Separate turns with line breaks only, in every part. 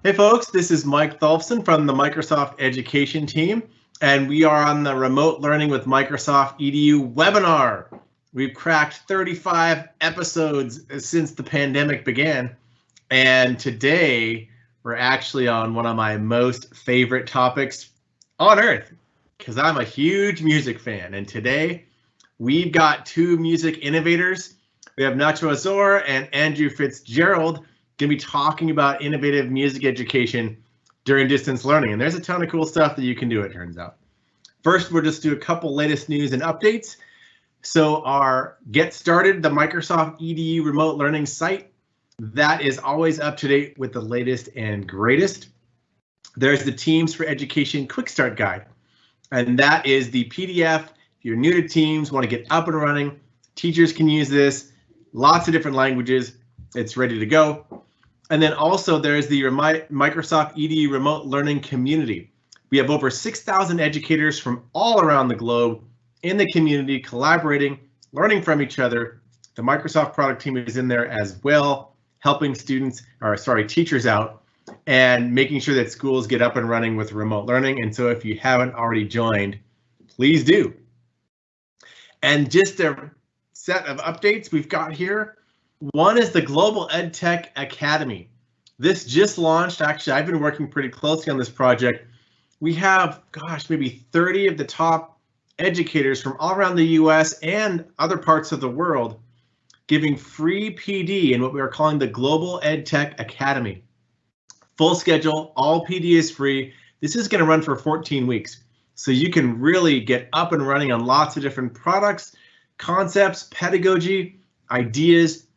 Hey folks, this is Mike Tholfsen from the Microsoft Education team, and we are on the Remote Learning with Microsoft EDU webinar. We've cracked 35 episodes since the pandemic began, and today we're actually on one of my most favorite topics on earth, because I'm a huge music fan, and today we've got two music innovators. We have Nacho Azor and Andrew Fitzgerald going to be talking about innovative music education during distance learning. And there's a ton of cool stuff that you can do, it turns out. First, we'll just do a couple latest news and updates. So our Get Started, the Microsoft EDU remote learning site, that is always up to date with the latest and greatest. There's the Teams for Education Quick Start Guide. And that is the PDF. If you're new to Teams, want to get up and running, teachers can use this, lots of different languages. It's ready to go. And then also there's the Microsoft EDU remote learning community. We have over 6,000 educators from all around the globe in the community collaborating, learning from each other. The Microsoft product team is in there as well, helping teachers out and making sure that schools get up and running with remote learning. And so if you haven't already joined, please do. And just a set of updates we've got here. One is the Global EdTech Academy. This just launched. Actually, I've been working pretty closely on this project. We have, maybe 30 of the top educators from all around the US and other parts of the world giving free PD in what we are calling the Global EdTech Academy. Full schedule, all PD is free. This is going to run for 14 weeks. So you can really get up and running on lots of different products, concepts, pedagogy, ideas.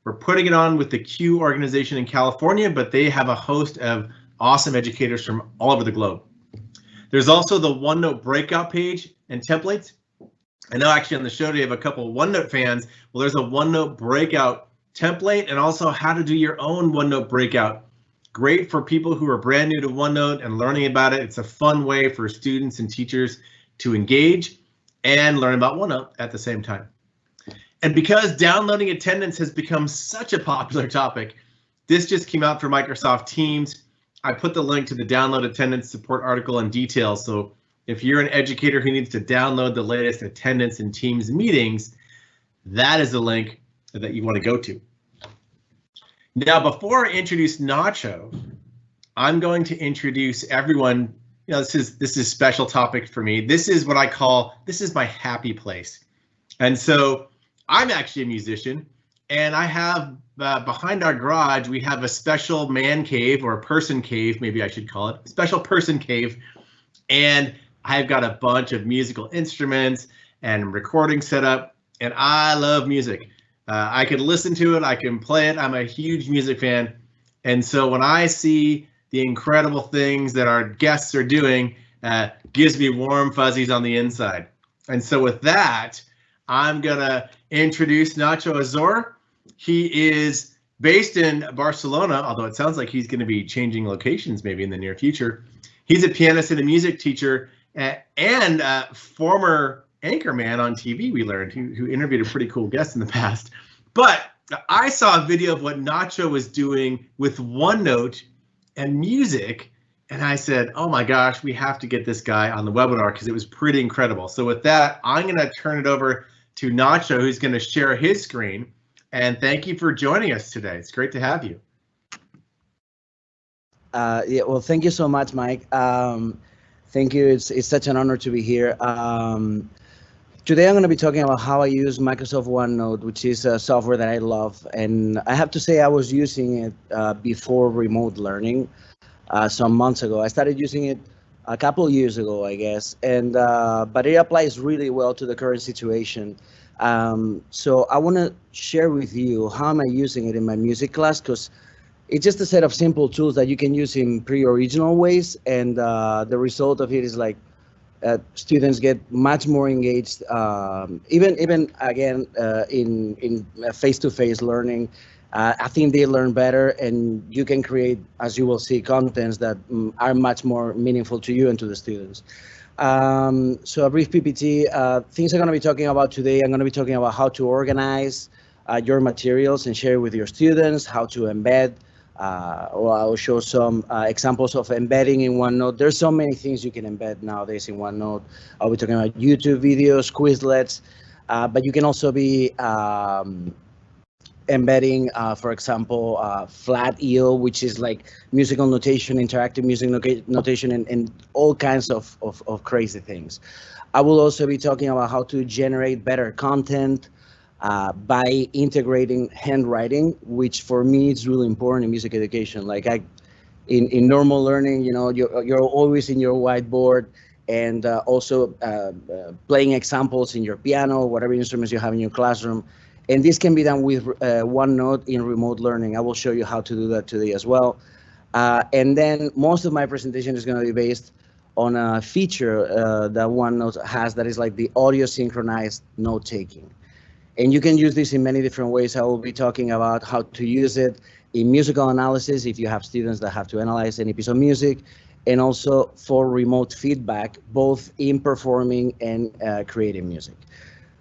We're putting it on with the Q organization in California, but they have a host of awesome educators from all over the globe. There's also the OneNote breakout page and templates. I know actually on the show today have a couple of OneNote fans. Well, there's a OneNote breakout template and also how to do your own OneNote breakout. Great for people who are brand new to OneNote and learning about it. It's a fun way for students and teachers to engage and learn about OneNote at the same time. And because downloading attendance has become such a popular topic, this just came out for Microsoft Teams. I put the link to the download attendance support article in detail. So if you're an educator who needs to download the latest attendance in Teams meetings, that is the link that you want to go to. Now, before I introduce Nacho, I'm going to introduce everyone. You know, this is special topic for me. This is what I call, this is my happy place. And so I'm actually a musician, and I have behind our garage, we have a special man cave or a person cave, maybe I should call it, special person cave. And I've got a bunch of musical instruments and recording set up, and I love music. I can listen to it, I can play it. I'm a huge music fan. And so when I see the incredible things that our guests are doing, gives me warm fuzzies on the inside. And so with that, I'm gonna introduce Nacho Azor. He is based in Barcelona, although it sounds like he's going to be changing locations maybe in the near future. He's a pianist and a music teacher and former anchorman on TV, we learned, who interviewed a pretty cool guest in the past. But I saw a video of what Nacho was doing with OneNote and music, and I said, oh my gosh, we have to get this guy on the webinar because it was pretty incredible. So with that, I'm going to turn it over to Nacho, who's going to share his screen. And thank you for joining us today. It's great to have you.
Yeah, well, thank you so much, Mike. Thank you. It's such an honor to be here. Today, I'm going to be talking about how I use Microsoft OneNote, which is a software that I love. And I have to say I was using it before remote learning some months ago. I started using it a couple of years ago, I guess, and but it applies really well to the current situation. So I want to share with you how am I using it in my music class, because it's just a set of simple tools that you can use in pretty original ways, and the result of it is like students get much more engaged, even again in face-to-face learning. I think they learn better, and you can create, as you will see, contents that are much more meaningful to you and to the students. So a brief PPT, things I'm going to be talking about today. I'm going to be talking about how to organize your materials and share with your students, how to embed or I'll show some examples of embedding in OneNote. There's so many things you can embed nowadays in OneNote. I'll be talking about YouTube videos, Quizlets, but you can also be embedding, for example, flat EO, which is like musical notation, interactive music notation, and all kinds of crazy things. I will also be talking about how to generate better content by integrating handwriting, which for me is really important in music education. Like in normal learning, you know, you're always in your whiteboard, and also playing examples in your piano, whatever instruments you have in your classroom. And this can be done with OneNote in remote learning. I will show you how to do that today as well. And then most of my presentation is going to be based on a feature that OneNote has that is like the audio synchronized note taking. And you can use this in many different ways. I will be talking about how to use it in musical analysis if you have students that have to analyze any piece of music, and also for remote feedback, both in performing and creating music.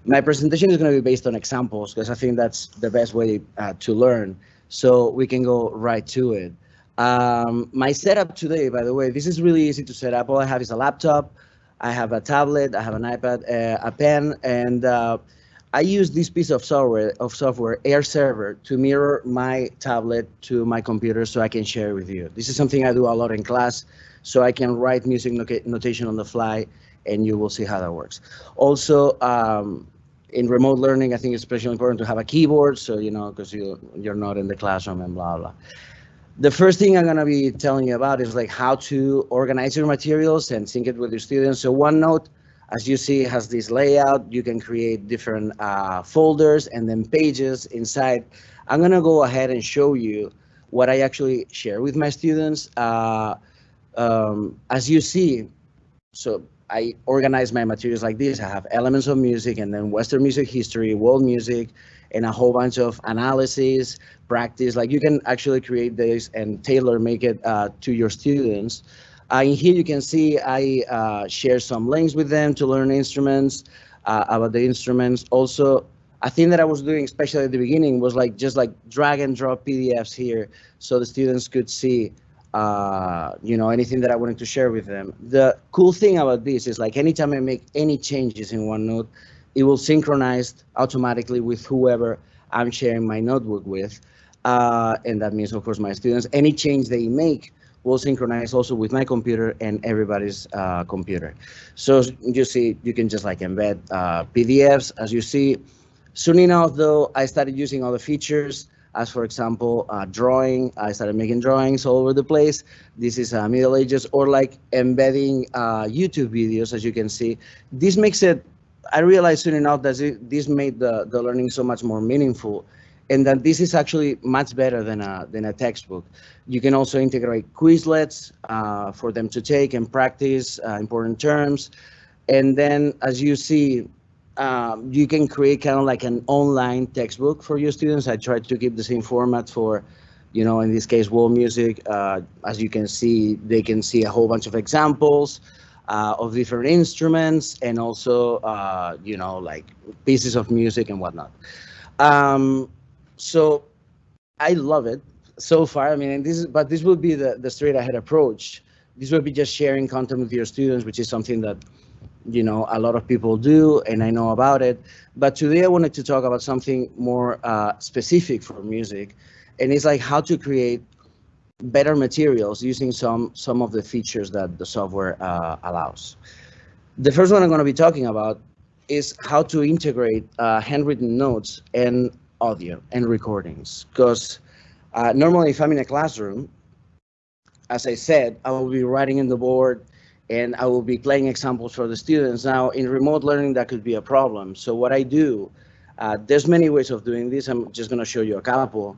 My presentation is going to be based on examples because I think that's the best way to learn. So we can go right to it. My setup today, by the way, this is really easy to set up. All I have is a laptop, I have a tablet, I have an iPad, a pen, and I use this piece of software, Air Server, to mirror my tablet to my computer so I can share with you. This is something I do a lot in class, so I can write music notation on the fly, and you will see how that works. Also, in remote learning, I think it's especially important to have a keyboard, so you know, because you're not in the classroom and blah blah. The first thing I'm gonna be telling you about is like how to organize your materials and sync it with your students. So OneNote, as you see, has this layout. You can create different folders and then pages inside. I'm gonna go ahead and show you what I actually share with my students. As you see, so I organize my materials like this. I have elements of music and then Western music history, world music, and a whole bunch of analysis, practice. Like you can actually create this and tailor make it to your students. In here you can see I share some links with them to learn instruments, about the instruments. Also, a thing that I was doing, especially at the beginning, was like just like drag and drop PDFs here so the students could see you know, anything that I wanted to share with them. The cool thing about this is like anytime I make any changes in OneNote, it will synchronize automatically with whoever I'm sharing my notebook with. And that means, of course, my students. Any change they make will synchronize also with my computer and everybody's computer. So you see, you can just like embed PDFs, as you see. Soon enough, though, I started using other features, as for example, drawing. I started making drawings all over the place. This is Middle Ages, or like embedding YouTube videos, as you can see. This makes it, I realized soon enough that this made the learning so much more meaningful, and that this is actually much better than a textbook. You can also integrate Quizlets for them to take and practice important terms. And then, as you see, you can create kind of like an online textbook for your students. I tried to keep the same format for, you know, in this case, world music. As you can see, they can see a whole bunch of examples of different instruments, and also, you know, like pieces of music and whatnot. So I love it so far. I mean, and this will be the straight ahead approach. This will be just sharing content with your students, which is something that, you know, a lot of people do, and I know about it. But today I wanted to talk about something more specific for music, and it's like how to create better materials using some of the features that the software allows. The first one I'm going to be talking about is how to integrate handwritten notes and audio and recordings. Because normally if I'm in a classroom, as I said, I will be writing in the board and I will be playing examples for the students. Now in remote learning, that could be a problem. So what I do, there's many ways of doing this. I'm just going to show you a couple.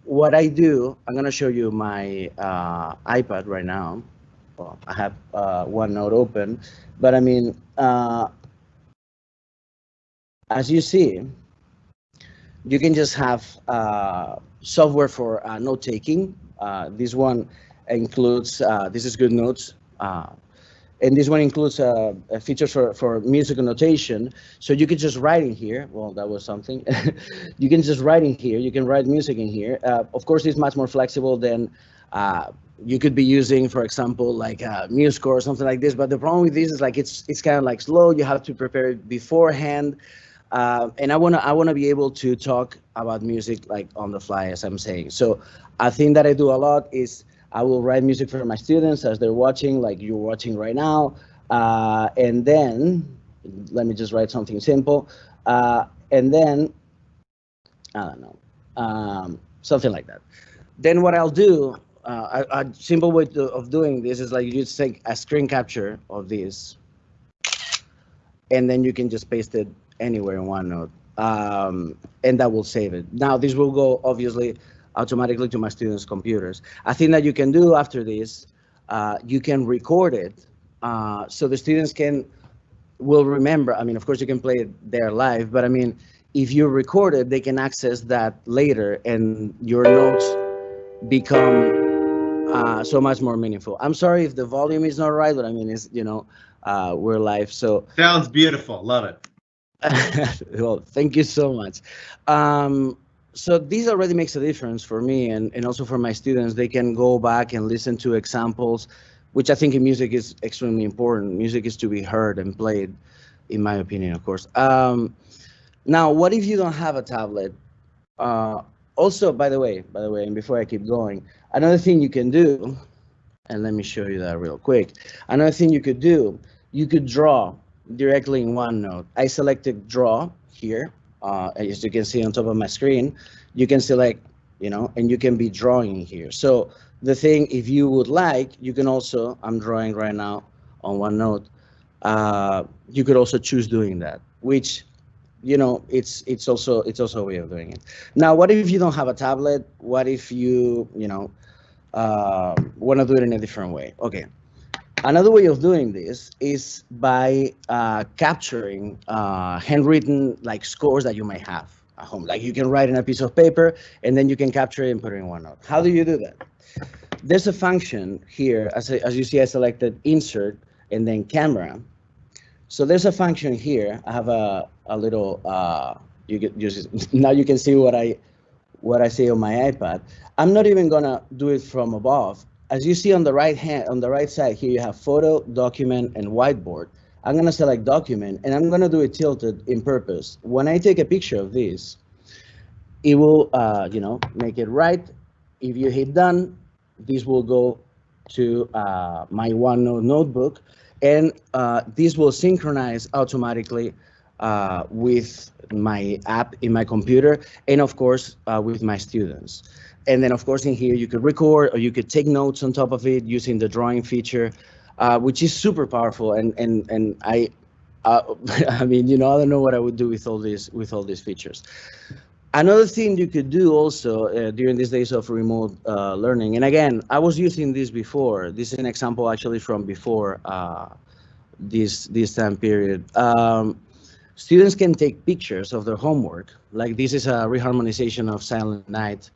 What I do, I'm going to show you my iPad right now. Well, I have OneNote open, but I mean, as you see, you can just have software for note taking. This one includes, this is Good Notes. And this one includes a feature for musical notation. So you could just write in here. Well, that was something. You can just write in here. You can write music in here. Of course, it's much more flexible than you could be using, for example, like MuseScore or something like this. But the problem with this is like it's kind of like slow. You have to prepare it beforehand. And I wanna be able to talk about music like on the fly, as I'm saying. So a thing that I do a lot is I will write music for my students as they're watching, like you're watching right now. And then let me just write something simple. And then I don't know, something like that. Then what I'll do, a simple way of doing this is like you just take a screen capture of this, and then you can just paste it anywhere in OneNote, and that will save it. Now this will go obviously automatically to my students' computers. A thing that you can do after this, you can record it, so the students will remember. I mean, of course, you can play it there live, but I mean, if you record it, they can access that later, and your notes become so much more meaningful. I'm sorry if the volume is not right, but I mean, it's we're live, so.
Sounds beautiful. Love it.
Well, thank you so much. So this already makes a difference for me and also for my students. They can go back and listen to examples, which I think in music is extremely important. Music is to be heard and played, in my opinion, of course. Now, what if you don't have a tablet? Also, by the way, and before I keep going, another thing you can do, and let me show you that real quick. Another thing you could do, you could draw directly in OneNote. I selected draw here. As you can see on top of my screen, you can select, and you can be drawing here. So the thing, if you would like, you can also, I'm drawing right now on OneNote. You could also choose doing that, which, it's also a way of doing it. Now, what if you don't have a tablet? What if you, want to do it in a different way? Okay. Another way of doing this is by capturing handwritten like scores that you might have at home. Like you can write in a piece of paper and then you can capture it and put it in OneNote. How do you do that? There's a function here, as you see, I selected insert and then camera. So there's a function here. I have a little, you can use it. Now you can see what I see on my iPad. I'm not even gonna do it from above. As you see on the right side here, you have photo, document, and whiteboard. I'm gonna select document, and I'm gonna do it tilted in purpose. When I take a picture of this, it will, make it right. If you hit done, this will go to my OneNote notebook, and this will synchronize automatically with my app in my computer, and of course with my students. And then, of course, in here, you could record or you could take notes on top of it using the drawing feature, which is super powerful. And I mean, I don't know what I would do with all these features. Another thing you could do also during these days of remote learning, and again, I was using this before. This is an example actually from before this time period. Students can take pictures of their homework. Like this is a reharmonization of Silent Night.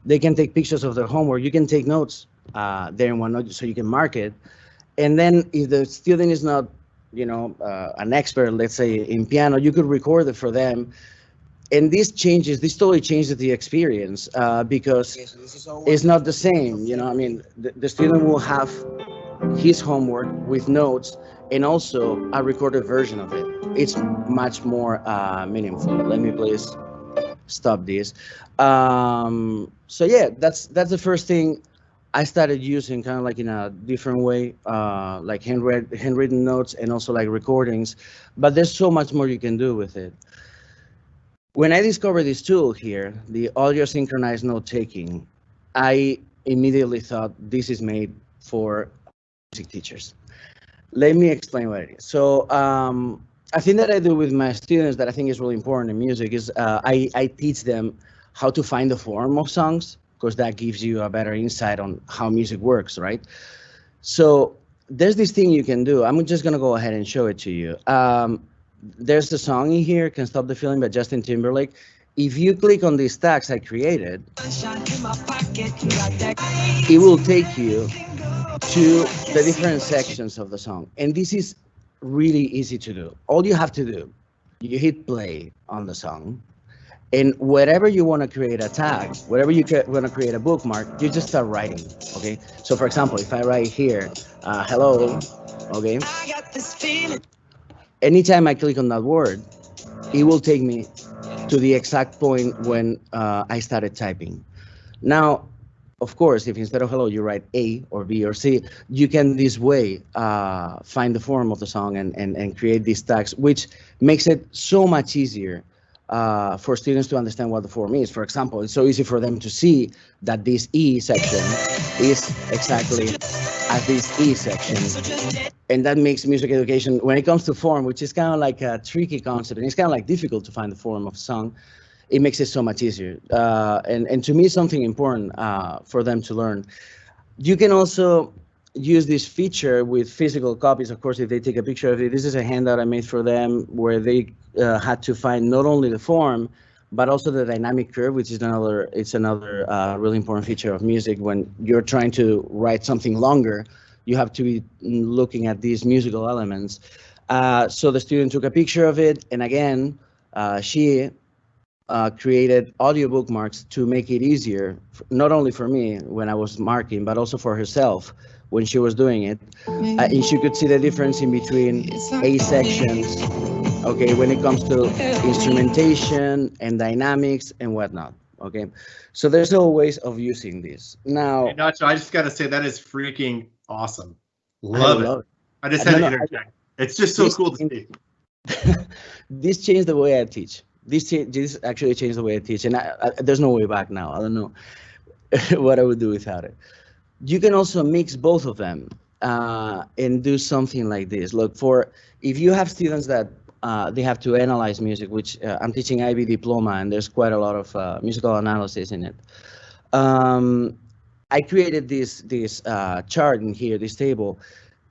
They can take pictures of their homework. You can take notes there in OneNote, so you can mark it. And then if the student is not, an expert, let's say in piano, you could record it for them. And this totally changes the experience because it's not the same. I mean, the student will have his homework with notes and also a recorded version of it. It's much more meaningful. Let me please stop this. So yeah, that's the first thing I started using, kind of like in a different way, like handwritten notes and also like recordings. But there's so much more you can do with it. When I discovered this tool here, the audio synchronized note taking, I immediately thought this is made for music teachers. Let me explain what it is. So a thing that I do with my students that I think is really important in music is I teach them how to find the form of songs, because that gives you a better insight on how music works, right? So there's this thing you can do. I'm just gonna go ahead and show it to you. There's the song in here, Can't Stop the Feeling by Justin Timberlake. If you click on these tags I created, it will take you to the different sections of the song. And this is really easy to do. All you have to do, you hit play on the song, and wherever you want to create a tag, wherever you want to create a bookmark, you just start writing. Okay. So for example, if I write here, hello, okay, anytime I click on that word, it will take me to the exact point when I started typing. Now, of course, if instead of hello you write A or B or C, you can this way find the form of the song and create these tags, which makes it so much easier for students to understand what the form is. For example, it's so easy for them to see that this E section is exactly as this E section. And that makes music education, when it comes to form, which is kind of like a tricky concept, and it's kind of like difficult to find the form of a song, it makes it so much easier. And to me, something important for them to learn. You can also use this feature with physical copies. Of course, if they take a picture of it, this is a handout I made for them where they had to find not only the form, but also the dynamic curve, which is another really important feature of music. When you're trying to write something longer, you have to be looking at these musical elements. So the student took a picture of it, and again, she created audio bookmarks to make it easier, not only for me when I was marking, but also for herself when she was doing it. And she could see the difference in between A sections, okay, when it comes to instrumentation and dynamics and whatnot, okay? So there's several ways of using this. Now,
hey, Nacho, I just got to say that is freaking awesome. Love it. I just had to interject. It's just so cool to see.
This changed the way I teach. This actually changed the way I teach, and there's no way back now. I don't know what I would do without it. You can also mix both of them and do something like this. Look, if you have students that they have to analyze music, which I'm teaching IB diploma, and there's quite a lot of musical analysis in it. I created this chart in here, this table,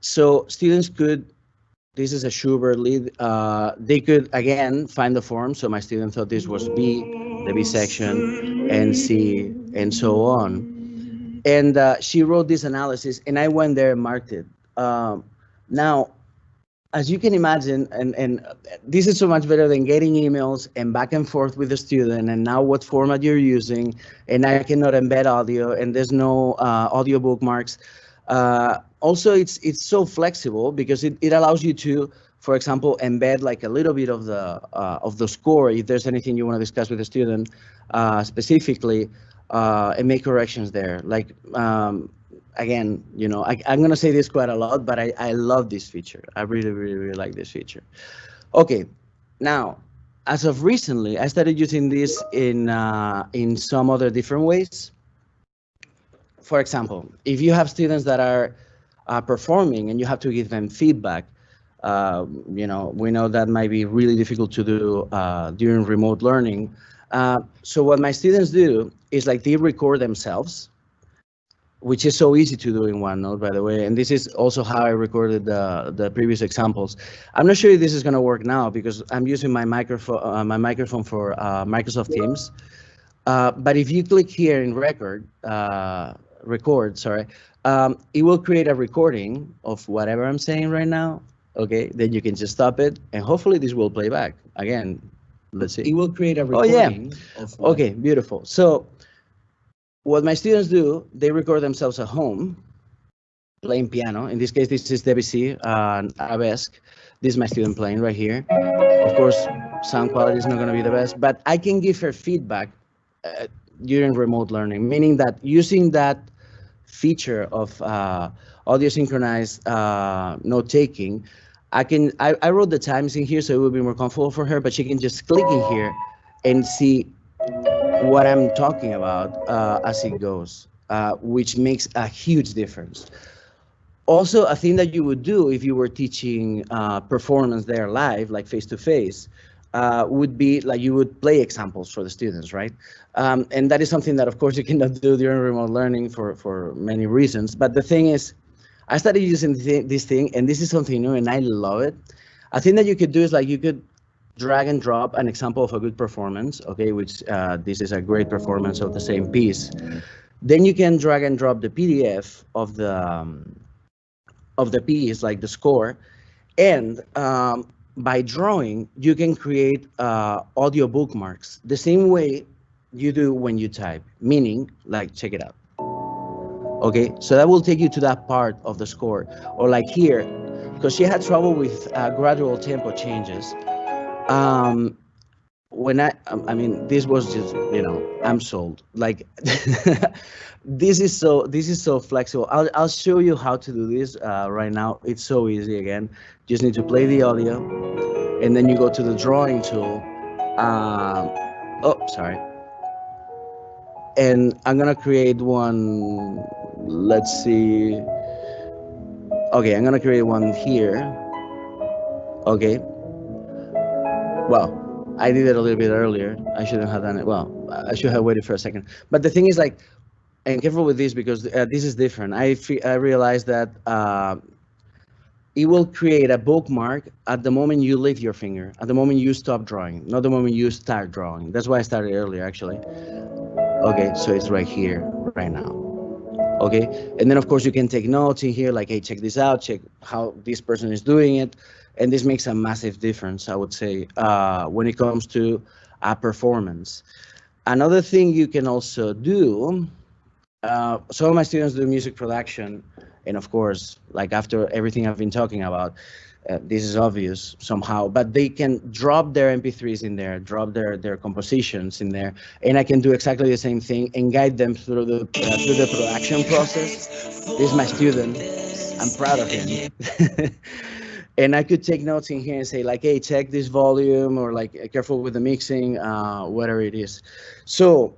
so students could. This is a Schubert lead. They could, again, find the form. So my student thought this was B, the B section, and C, and so on. And she wrote this analysis, and I went there and marked it. Now, as you can imagine, and this is so much better than getting emails and back and forth with the student, and now what format you're using, and I cannot embed audio, and there's no audio bookmarks. Also, it's so flexible because it allows you to, for example, embed like a little bit of the score if there's anything you want to discuss with the student specifically, and make corrections there. Like again, you know, I'm gonna say this quite a lot, but I love this feature. I really, really, really like this feature. Okay, now as of recently, I started using this in some other different ways. For example, if you have students that are performing and you have to give them feedback, you know, we know that might be really difficult to do during remote learning. So what my students do is like they record themselves, which is so easy to do in OneNote, by the way. And this is also how I recorded the previous examples. I'm not sure if this is going to work now because I'm using my microphone for Microsoft Teams. But if you click here in record, it will create a recording of whatever I'm saying right now. Okay, then you can just stop it, and hopefully this will play back again. Let's see. It will create a recording. Oh yeah. Okay, beautiful. So what my students do, they record themselves at home playing piano. In this case, this is Debussy, Arabesque. This is my student playing right here. Of course, sound quality is not going to be the best, but I can give her feedback during remote learning, meaning that using that feature of audio synchronized note taking, I wrote the times in here so it would be more comfortable for her, but she can just click in here and see what I'm talking about as it goes, which makes a huge difference. Also, a thing that you would do if you were teaching performance there live, like face-to-face, would be like you would play examples for the students, right? And that is something that, of course, you cannot do during remote learning for many reasons. But the thing is, I started using this thing, and this is something new, and I love it. A thing that you could do is like you could drag and drop an example of a good performance, okay, which this is a great performance of the same piece. Then you can drag and drop the PDF of of the piece, like the score. And by drawing, you can create audio bookmarks the same way you do when you type, meaning, like, check it out. Okay, so that will take you to that part of the score. Or like here, because she had trouble with gradual tempo changes. Um, when I mean, this was just, I'm sold. Like, this is so flexible. I'll show you how to do this right now. It's so easy. Again, just need to play the audio, and then you go to the drawing tool. Oh, sorry. And I'm gonna create one. Let's see. Okay, I'm gonna create one here. Okay. Well, I did it a little bit earlier. I shouldn't have done it. Well, I should have waited for a second. But the thing is, like, and careful with this, because this is different. I realized that it will create a bookmark at the moment you lift your finger, at the moment you stop drawing, not the moment you start drawing. That's why I started earlier, actually. Okay, so it's right here, right now. Okay, and then of course you can take notes in here, like, hey, check this out, check how this person is doing it. And this makes a massive difference, I would say, when it comes to performance. Another thing you can also do, some of my students do music production, and of course, like, after everything I've been talking about, this is obvious somehow, but they can drop their MP3s in there, drop their compositions in there, and I can do exactly the same thing and guide them through the production process. This is my student. I'm proud of him. And I could take notes in here and say, like, hey, check this volume, or like, careful with the mixing, whatever it is. So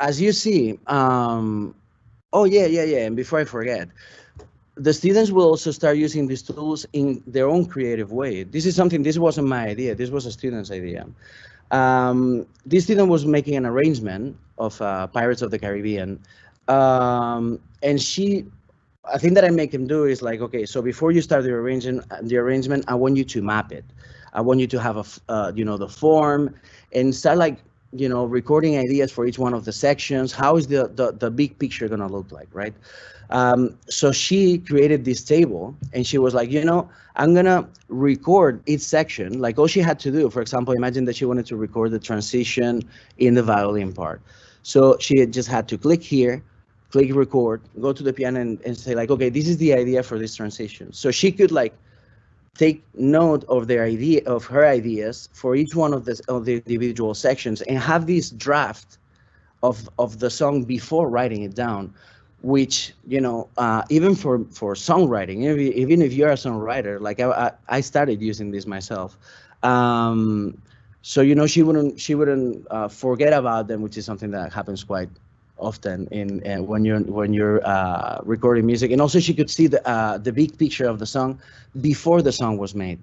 as you see, oh yeah. And before I forget, the students will also start using these tools in their own creative way. This wasn't my idea. This was a student's idea. This student was making an arrangement of Pirates of the Caribbean. And I think that I make him do is, like, okay, so before you start the arrangement, I want you to map it. I want you to have the form, and start, like, recording ideas for each one of the sections. How is the big picture gonna look like, right? So she created this table, and she was like, I'm gonna record each section. Like, all she had to do, for example, imagine that she wanted to record the transition in the violin part. So she just had to click here, click record, go to the piano, and say, like, okay, this is the idea for this transition. So she could, like, take note of her ideas for each one of the individual sections, and have this draft of the song before writing it down, which, even for songwriting, even if you're a songwriter, like, I started using this myself. So, she wouldn't forget about them, which is something that happens quite often when you're recording music. And also, she could see the big picture of the song before the song was made,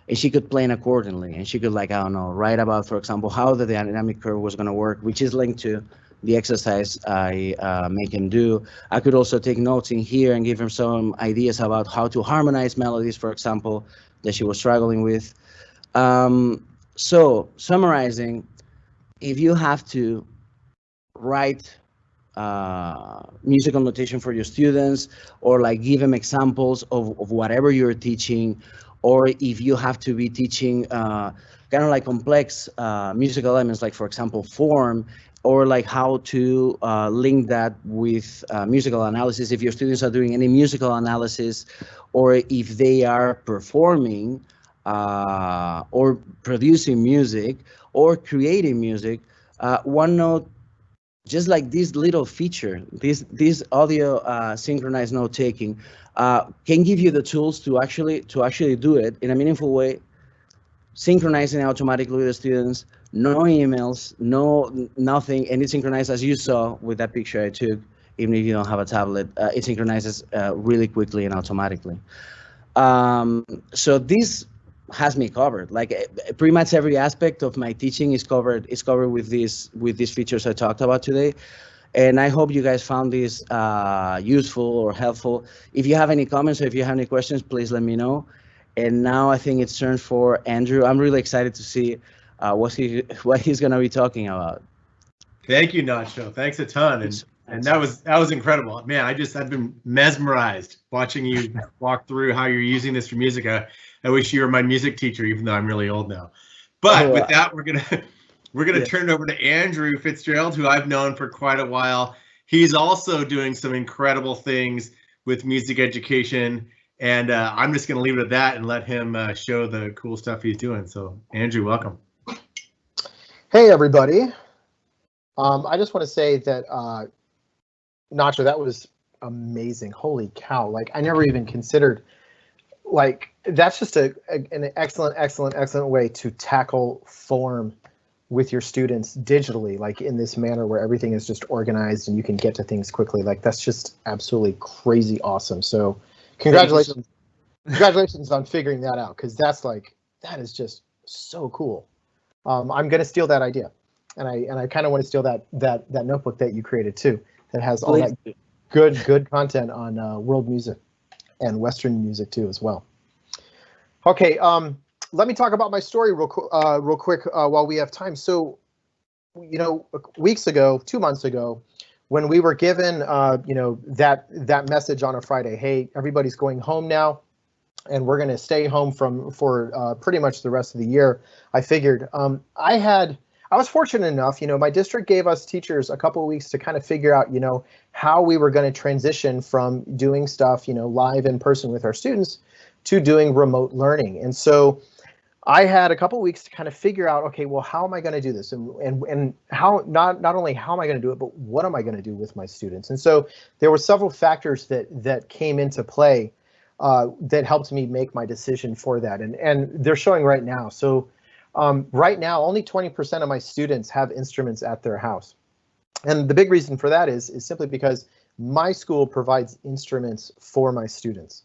and she could plan accordingly. And she could, like, I don't know, write about, for example, how the dynamic curve was going to work, which is linked to the exercise I make him do. I could also take notes in here and give him some ideas about how to harmonize melodies, for example, that she was struggling with. So summarizing, if you have to write musical notation for your students, or, like, give them examples of whatever you're teaching, or if you have to be teaching kind of like complex musical elements, like, for example, form, or like how to link that with musical analysis, if your students are doing any musical analysis, or if they are performing or producing music or creating music, OneNote, just like this little feature, this audio synchronized note taking, can give you the tools to actually do it in a meaningful way, synchronizing automatically with the students, no emails, nothing, and it synchronizes, as you saw with that picture I took. Even if you don't have a tablet, it synchronizes really quickly and automatically. So this has me covered. Like, pretty much every aspect of my teaching is covered with these features I talked about today. And I hope you guys found this useful or helpful. If you have any comments, or if you have any questions, please let me know. And now I think it's turn for Andrew. I'm really excited to see what he's going to be talking about.
Thank you, Nacho. Thanks a ton. And And that was incredible, man. I've been mesmerized watching you walk through how you're using this for music. I wish you were my music teacher, even though I'm really old now. But with that, we're gonna turn it over to Andrew Fitzgerald, who I've known for quite a while. He's also doing some incredible things with music education, and I'm just gonna leave it at that and let him show the cool stuff he's doing. So, Andrew, welcome.
Hey, everybody. I just want to say that Nacho, that was amazing. Holy cow. Like, I never even considered, like, that's just an excellent way to tackle form with your students digitally, like in this manner where everything is just organized and you can get to things quickly. Like, that's just absolutely crazy awesome. So congratulations on figuring that out, because that is just so cool. I'm going to steal that idea. And I kind of want to steal that notebook that you created too, that has all that good content on world music and Western music too as well. Okay, let me talk about my story real quick while we have time. So, you know, 2 months ago, when we were given that message on a Friday, hey, everybody's going home now, and we're going to stay home for pretty much the rest of the year, I figured I was fortunate enough, my district gave us teachers a couple of weeks to kind of figure out, how we were going to transition from doing stuff, live in person with our students to doing remote learning. And so I had a couple of weeks to kind of figure out, okay, well, how am I going to do this? And how, not only how am I going to do it, but what am I going to do with my students? And so there were several factors that came into play that helped me make my decision for that. And they're showing right now. So right now, only 20% of my students have instruments at their house. And the big reason for that is simply because my school provides instruments for my students.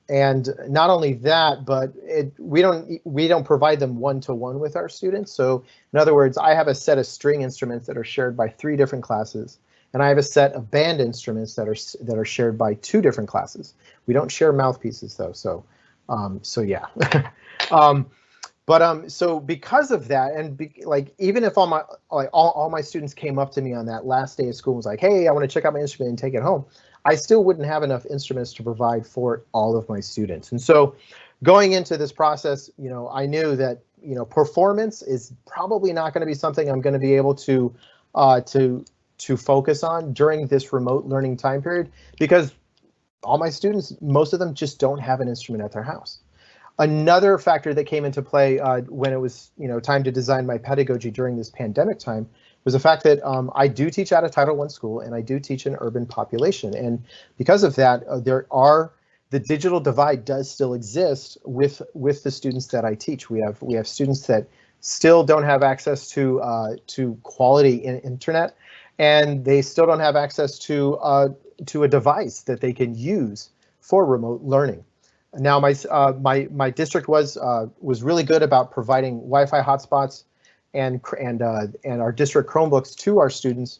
And not only that, but we don't provide them one-to-one with our students. So in other words, I have a set of string instruments that are shared by 3 different classes, and I have a set of band instruments that are shared by 2 different classes. We don't share mouthpieces though, so yeah. So because of that, and even if all my students came up to me on that last day of school and was like, hey, I want to check out my instrument and take it home, I still wouldn't have enough instruments to provide for all of my students. And so going into this process, I knew that, performance is probably not going to be something I'm going to be able to focus on during this remote learning time period, because all my students, most of them just don't have an instrument at their house. Another factor that came into play when it was time to design my pedagogy during this pandemic time was the fact that I do teach at a Title I school, and I do teach an urban population. And because of that, the digital divide does still exist with the students that I teach. We have students that still don't have access to quality internet, and they still don't have access to a device that they can use for remote learning. Now, my district was really good about providing Wi-Fi hotspots and our district Chromebooks to our students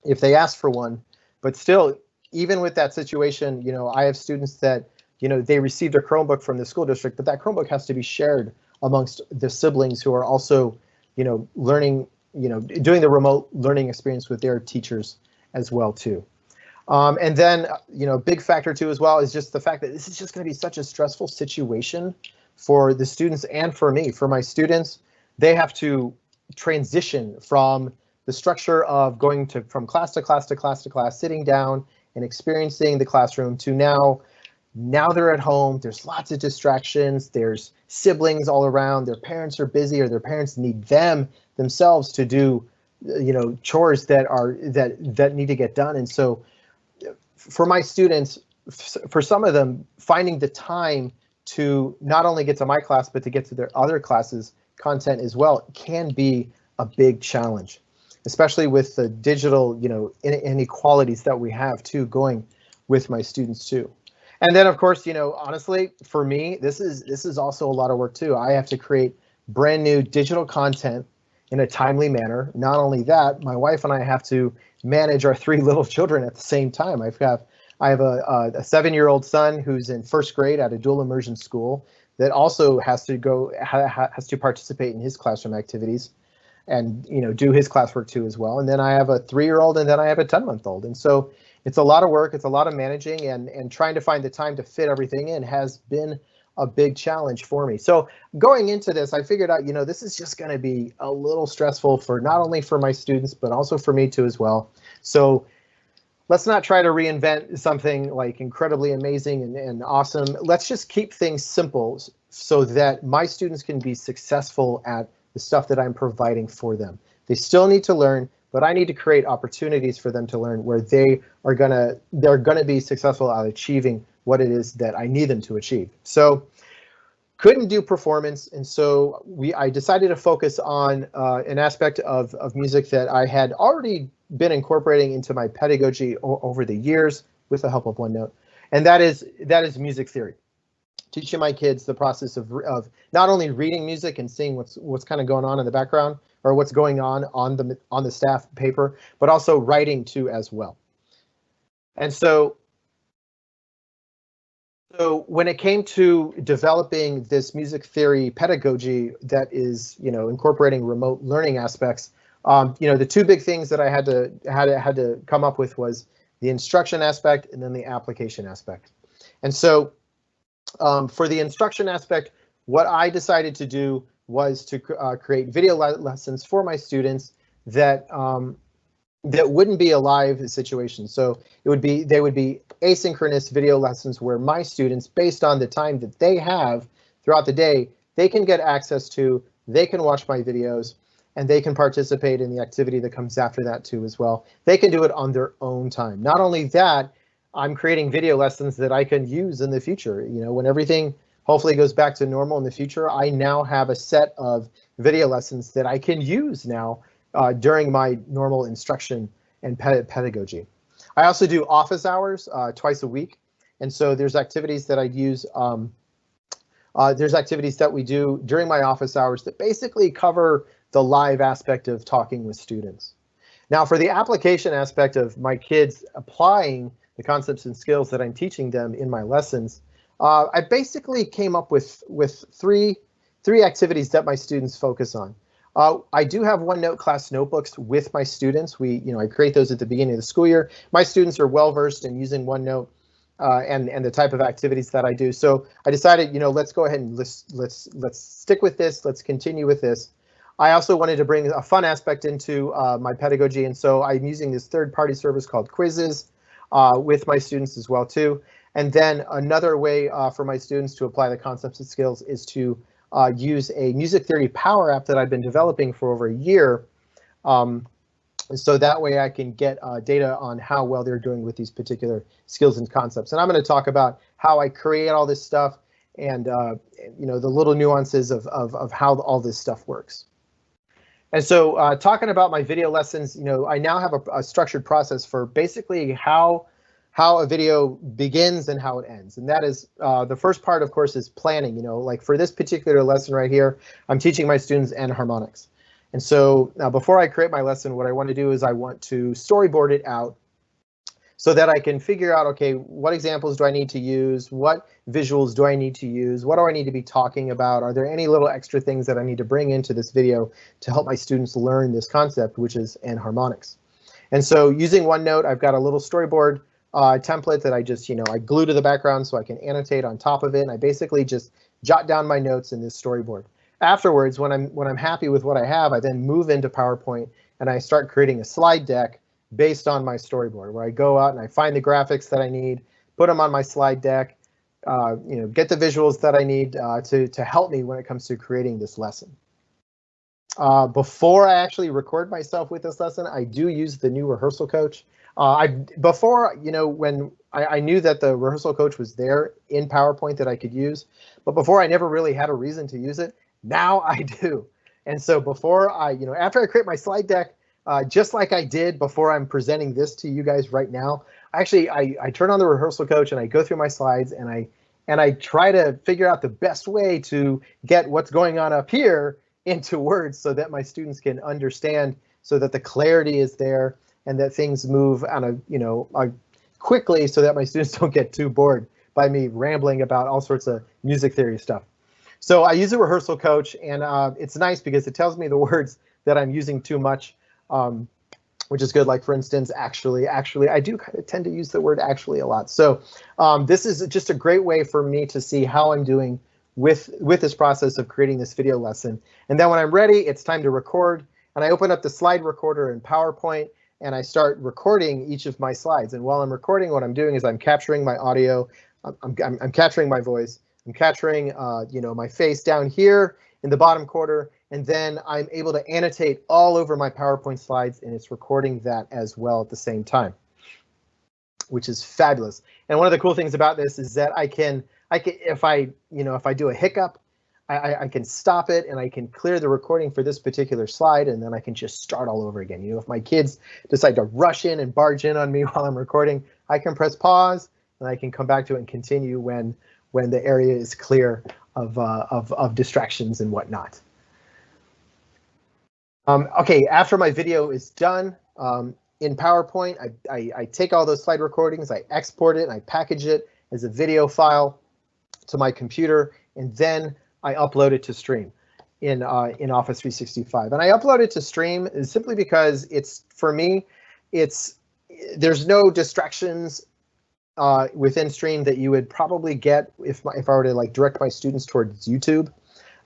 if they asked for one. But still, even with that situation, I have students that they received a Chromebook from the school district, but that Chromebook has to be shared amongst the siblings who are also learning, doing the remote learning experience with their teachers as well too. And then, big factor too as well is just the fact that this is just going to be such a stressful situation for the students and for me. For my students, they have to transition from the structure of going from class to class to class to class, sitting down and experiencing the classroom, to now they're at home. There's lots of distractions. There's siblings all around. Their parents are busy, or their parents need themselves to do, chores that need to get done. And so, for my students, for some of them, finding the time to not only get to my class, but to get to their other classes content as well can be a big challenge, especially with the digital, inequalities that we have too going with my students too. And then of course, honestly, for me, this is also a lot of work too. I have to create brand new digital content in a timely manner. Not only that, my wife and I have to manage our 3 little children at the same time. I have a 7-year-old son who's in 1st grade at a dual immersion school that also has to participate in his classroom activities. and do his classwork too as well. And then I have a 3-year-old, and then I have a 10-month-old. And so it's a lot of work, it's a lot of managing, and trying to find the time to fit everything in has been a big challenge for me. So going into this, I figured out, this is just going to be a little stressful for not only for my students, but also for me too as well. So let's not try to reinvent something like incredibly amazing and awesome. Let's just keep things simple so that my students can be successful at the stuff that I'm providing for them. They still need to learn, but I need to create opportunities for them to learn where they're gonna be successful at achieving what it is that I need them to achieve. So couldn't do performance, and so I decided to focus on an aspect of music that I had already been incorporating into my pedagogy over the years with the help of OneNote, and that is music theory. Teaching my kids the process of not only reading music and seeing what's kind of going on in the background, or what's going on the staff paper, but also writing too as well. And so when it came to developing this music theory pedagogy that is, incorporating remote learning aspects, the two big things that I had to come up with was the instruction aspect and then the application aspect. And so for the instruction aspect, what I decided to do was to create video lessons for my students that wouldn't be a live situation. So they would be asynchronous video lessons where my students, based on the time that they have throughout the day, they can get access to, they can watch my videos, and they can participate in the activity that comes after that too as well. They can do it on their own time. Not only that, I'm creating video lessons that I can use in the future. When everything hopefully goes back to normal in the future, I now have a set of video lessons that I can use now during my normal instruction and pedagogy. I also do office hours twice a week, and so there's activities that I use. There's activities that we do during my office hours that basically cover the live aspect of talking with students. Now, for the application aspect of my kids applying the concepts and skills that I'm teaching them in my lessons, I basically came up with three activities that my students focus on. I do have OneNote class notebooks with my students. I create those at the beginning of the school year. My students are well versed in using OneNote and the type of activities that I do. So I decided, let's go ahead and let's stick with this. Let's continue with this. I also wanted to bring a fun aspect into my pedagogy, and so I'm using this third-party service called Quizzes with my students as well too. And then another way for my students to apply the concepts and skills is to use a music theory power app that I've been developing for over a year. So that way I can get data on how well they're doing with these particular skills and concepts. And I'm going to talk about how I create all this stuff and the little nuances of how all this stuff works. And so talking about my video lessons, I now have a structured process for basically how a video begins and how it ends. And that is the first part, of course, is planning. Like for this particular lesson right here, I'm teaching my students harmonics. And so now before I create my lesson, what I want to do is I want to storyboard it out so that I can figure out, okay, what examples do I need to use? What visuals do I need to use? What do I need to be talking about? Are there any little extra things that I need to bring into this video to help my students learn this concept, which is harmonics? And so using OneNote, I've got a little storyboard template that I just, I glue to the background so I can annotate on top of it. And I basically just jot down my notes in this storyboard. Afterwards, when I'm happy with what I have, I then move into PowerPoint and I start creating a slide deck based on my storyboard, where I go out and I find the graphics that I need, put them on my slide deck, get the visuals that I need to help me when it comes to creating this lesson. Before I actually record myself with this lesson, I do use the new rehearsal coach. Before, when I knew that the rehearsal coach was there in PowerPoint that I could use, but before I never really had a reason to use it. Now I do. And so before after I create my slide deck, just like I did before I'm presenting this to you guys right now, actually I turn on the rehearsal coach and I go through my slides and I try to figure out the best way to get what's going on up here into words so that my students can understand, so that the clarity is there and that things move on quickly so that my students don't get too bored by me rambling about all sorts of music theory stuff. So I use a rehearsal coach, and it's nice because it tells me the words that I'm using too much, which is good. Like for instance, actually, I do kind of tend to use the word actually a lot. So this is just a great way for me to see how I'm doing with this process of creating this video lesson. And then when I'm ready, it's time to record. And I open up the slide recorder in PowerPoint and I start recording each of my slides. And while I'm recording, what I'm doing is I'm capturing my audio, I'm capturing my voice, I'm capturing my face down here in the bottom corner, and then I'm able to annotate all over my PowerPoint slides, and it's recording that as well at the same time, which is fabulous. And one of the cool things about this is that I can if I do a hiccup, I can stop it and I can clear the recording for this particular slide, and then I can just start all over again. If my kids decide to rush in and barge in on me while I'm recording, I can press pause and I can come back to it and continue when the area is clear of distractions and whatnot. Okay, after my video is done in PowerPoint, I take all those slide recordings, I export it, and I package it as a video file to my computer, and then I upload it to Stream in Office 365. And I upload it to Stream simply because for me, there's no distractions within Stream that you would probably get if I were to like direct my students towards YouTube.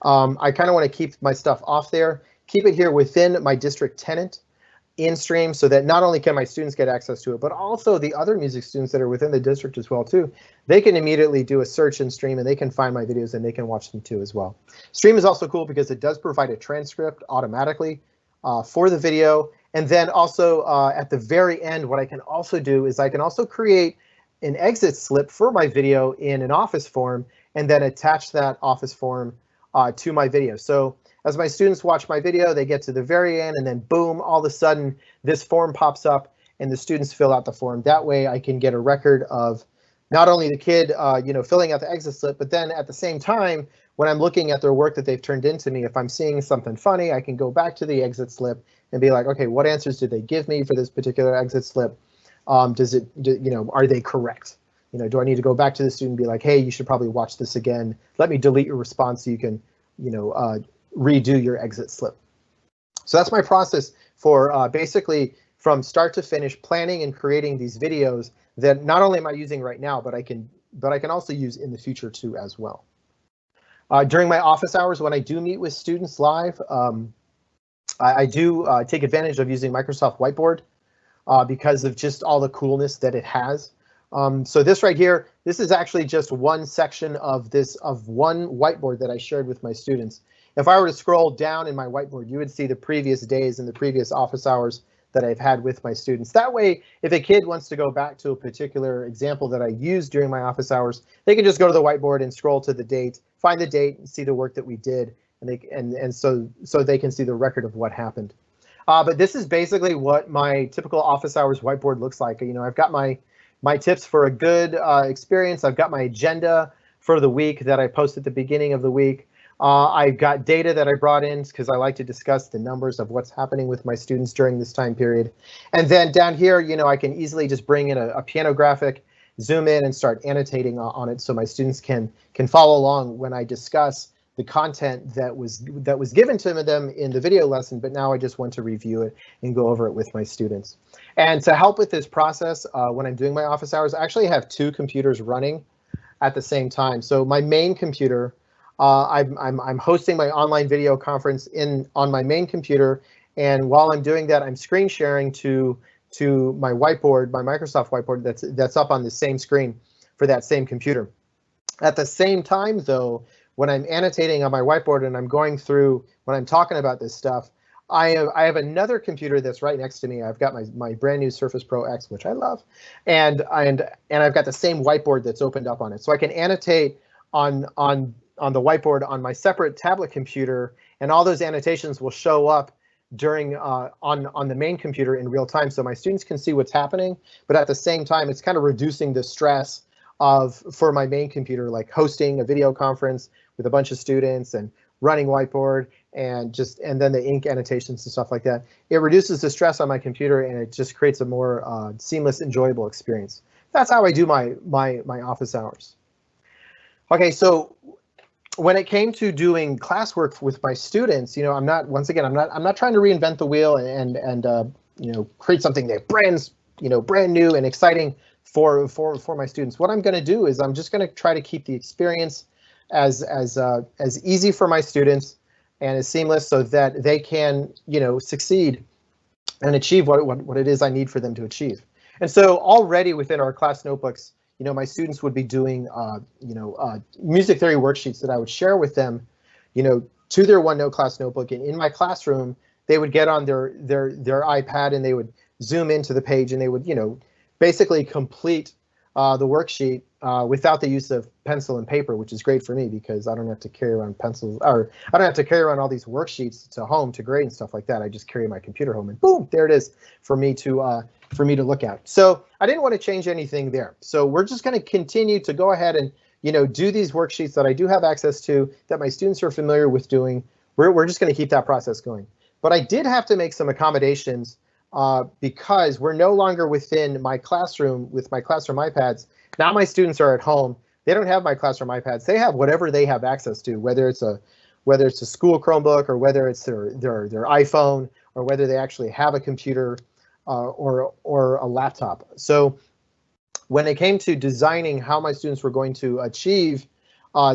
I kind of want to keep my stuff off there, keep it here within my district tenant in Stream, so that not only can my students get access to it, but also the other music students that are within the district as well too. They can immediately do a search in Stream and they can find my videos and they can watch them too as well. Stream is also cool because it does provide a transcript automatically for the video. And then also at the very end, what I can also do is I can also create an exit slip for my video in an Office form and then attach that Office form to my video. So as my students watch my video, they get to the very end and then boom, all of a sudden this form pops up and the students fill out the form. That way I can get a record of not only the kid filling out the exit slip, but then at the same time, when I'm looking at their work that they've turned into me, if I'm seeing something funny, I can go back to the exit slip and be like, okay, what answers did they give me for this particular exit slip? Are they correct? Do I need to go back to the student and be like, hey, you should probably watch this again. Let me delete your response so you can, redo your exit slip. So that's my process for basically from start to finish planning and creating these videos that not only am I using right now, but I can also use in the future too as well. During my office hours, when I do meet with students live, I do take advantage of using Microsoft Whiteboard because of just all the coolness that it has. So this right here, this is actually just one section of one whiteboard that I shared with my students. If I were to scroll down in my whiteboard, you would see the previous days and the previous office hours that I've had with my students. That way, if a kid wants to go back to a particular example that I used during my office hours, they can just go to the whiteboard and scroll to the date, find the date, and see the work that we did, and so they can see the record of what happened. But this is basically what my typical office hours whiteboard looks like. I've got my tips for a good experience. I've got my agenda for the week that I post at the beginning of the week. I've got data that I brought in because I like to discuss the numbers of what's happening with my students during this time period. And then down here, I can easily just bring in a piano graphic, zoom in and start annotating on it so my students can follow along when I discuss the content that was given to them in the video lesson, but now I just want to review it and go over it with my students. And to help with this process, when I'm doing my office hours, I actually have two computers running at the same time. So my main computer, I'm hosting my online video conference on my main computer, and while I'm doing that, I'm screen sharing to my whiteboard, my Microsoft whiteboard that's up on the same screen for that same computer. At the same time, though, when I'm annotating on my whiteboard and I'm going through when I'm talking about this stuff, I have another computer that's right next to me. I've got my brand new Surface Pro X, which I love, and I've got the same whiteboard that's opened up on it, so I can annotate on the whiteboard on my separate tablet computer, and all those annotations will show up during on the main computer in real time, so my students can see what's happening. But at the same time, it's kind of reducing the stress for my main computer, like hosting a video conference with a bunch of students and running whiteboard and then the ink annotations and stuff like that. It reduces the stress on my computer and it just creates a more seamless, enjoyable experience. That's how I do my office hours. Okay, so when it came to doing classwork with my students, you know, I'm not trying to reinvent the wheel and you know, create something that brand new and exciting for my students. What I'm going to do is I'm just going to try to keep the experience as easy for my students and as seamless, so that they can, you know, succeed and achieve what it is I need for them to achieve. And so already within our class notebooks, you know, my students would be doing, music theory worksheets that I would share with them, you know, to their OneNote class notebook. And in my classroom, they would get on their iPad and they would zoom into the page and they would, you know, basically complete the worksheet without the use of pencil and paper, which is great for me because I don't have to carry around pencils, or I don't have to carry around all these worksheets to home to grade and stuff like that. I just carry my computer home and boom, there it is for me to look at. So I didn't want to change anything there. So we're just going to continue to go ahead and, you know, do these worksheets that I do have access to, that my students are familiar with doing. We're just going to keep that process going. But I did have to make some accommodations because we're no longer within my classroom with my classroom iPads. Now my students are at home. They don't have my classroom iPads. They have whatever they have access to, whether it's a school Chromebook or whether it's their iPhone or whether they actually have a computer or a laptop. So when it came to designing how my students were going to achieve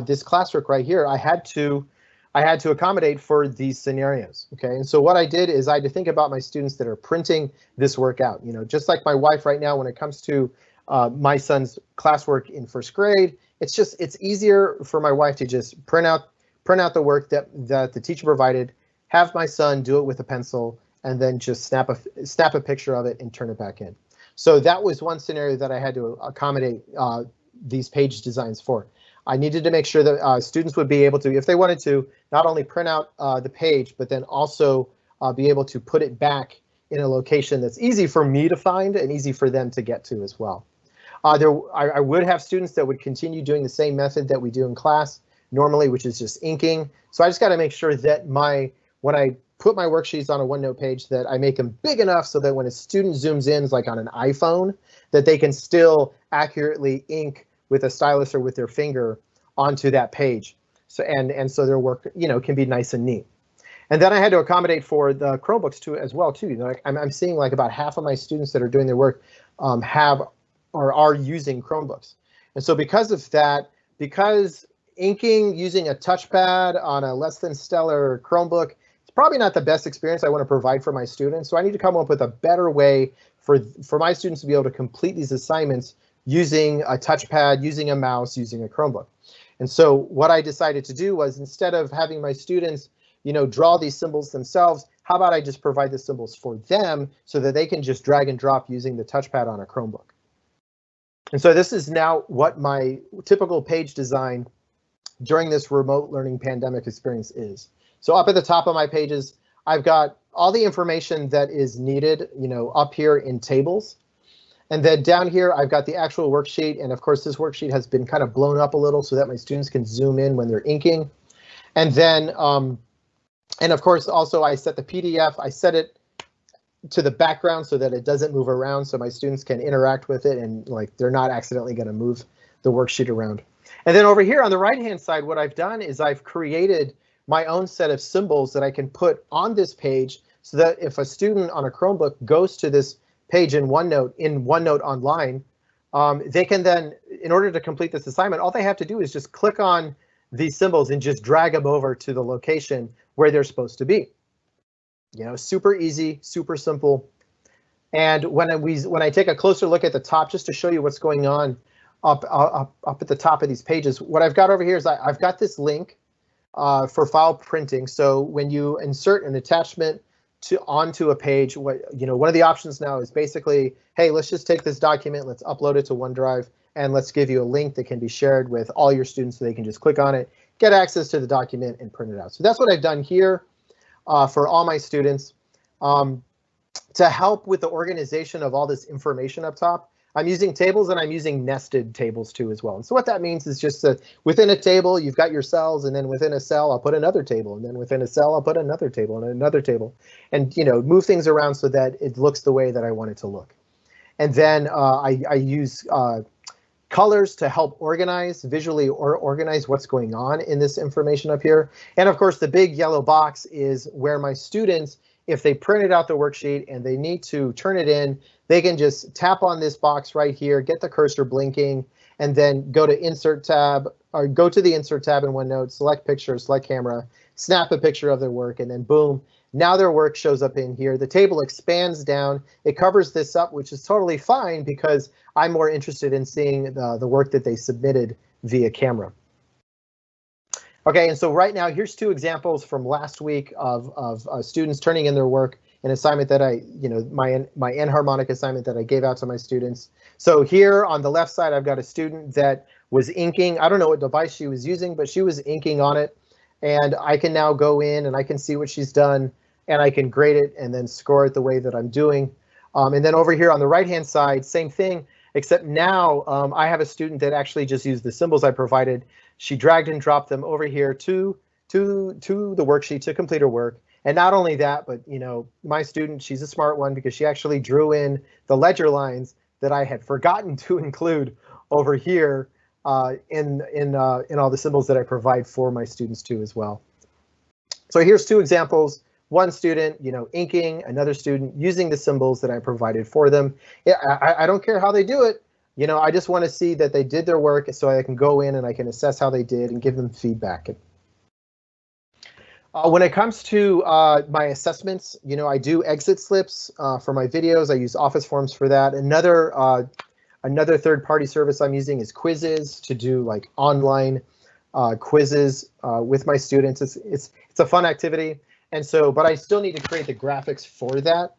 this classwork right here, I had to accommodate for these scenarios. Okay, and so what I did is I had to think about my students that are printing this work out. You know, just like my wife right now, when it comes to my son's classwork in first grade, it's easier for my wife to just print out the work that the teacher provided, have my son do it with a pencil, and then just snap a picture of it and turn it back in. So that was one scenario that I had to accommodate these page designs for. I needed to make sure that students would be able to, if they wanted to, not only print out the page, but then also be able to put it back in a location that's easy for me to find and easy for them to get to as well. I would have students that would continue doing the same method that we do in class normally, which is just inking. So I just got to make sure that when I put my worksheets on a OneNote page, that I make them big enough so that when a student zooms in, like on an iPhone, that they can still accurately ink with a stylus or with their finger onto that page. So so their work, you know, can be nice and neat. And then I had to accommodate for the Chromebooks too, as well too. You know, like I'm seeing like about half of my students that are doing their work have or are using Chromebooks. And so because of that, because inking using a touchpad on a less than stellar Chromebook, it's probably not the best experience I want to provide for my students. So I need to come up with a better way for my students to be able to complete these assignments using a touchpad, using a mouse, using a Chromebook. And so what I decided to do was, instead of having my students, you know, draw these symbols themselves, how about I just provide the symbols for them so that they can just drag and drop using the touchpad on a Chromebook. And so this is now what my typical page design during this remote learning pandemic experience is. So up at the top of my pages, I've got all the information that is needed, you know, up here in tables. And then down here, I've got the actual worksheet. And of course, this worksheet has been kind of blown up a little so that my students can zoom in when they're inking. And then, and of course, also I set the PDF, I set it to the background so that it doesn't move around, so my students can interact with it and like they're not accidentally going to move the worksheet around. And then over here on the right hand side, what I've done is I've created my own set of symbols that I can put on this page so that if a student on a Chromebook goes to this page in OneNote online, they can then, in order to complete this assignment, all they have to do is just click on these symbols and just drag them over to the location where they're supposed to be. You know, super easy, super simple. And when I take a closer look at the top, just to show you what's going on up at the top of these pages, what I've got over here is I've got this link for file printing. So when you insert an attachment onto a page, one of the options now is basically, hey, let's just take this document, let's upload it to OneDrive, and let's give you a link that can be shared with all your students so they can just click on it, get access to the document, and print it out. So that's what I've done here for all my students. To help with the organization of all this information up top, I'm using tables and I'm using nested tables too as well. And so what that means is just that within a table, you've got your cells, and then within a cell, I'll put another table, and then within a cell, I'll put another table and another table, and move things around so that it looks the way that I want it to look. And then I use colors to help organize, visually or organize what's going on in this information up here. And of course, the big yellow box is where my students, if they printed out the worksheet and they need to turn it in, they can just tap on this box right here, get the cursor blinking, and then go to Insert tab, or go to the Insert tab in OneNote, select Picture, select Camera, snap a picture of their work, and then boom, now their work shows up in here. The table expands down. It covers this up, which is totally fine because I'm more interested in seeing the work that they submitted via camera. Okay, and so right now, here's two examples from last week of students turning in their work, an assignment that my enharmonic assignment that I gave out to my students. So here on the left side, I've got a student that was inking. I don't know what device she was using, but she was inking on it. And I can now go in and I can see what she's done, and I can grade it and then score it the way that I'm doing. And then over here on the right-hand side, same thing, except now I have a student that actually just used the symbols I provided. She dragged and dropped them over here to the worksheet to complete her work. And not only that, but my student, she's a smart one because she actually drew in the ledger lines that I had forgotten to include over here in all the symbols that I provide for my students too as well. So here's two examples. One student, inking, another student using the symbols that I provided for them. Yeah, I don't care how they do it. I just want to see that they did their work so I can go in and I can assess how they did and give them feedback. When it comes to my assessments, I do exit slips for my videos. I use Office Forms for that. Another third-party service I'm using is Quizzes to do like online quizzes with my students. It's a fun activity, and so but I still need to create the graphics for that.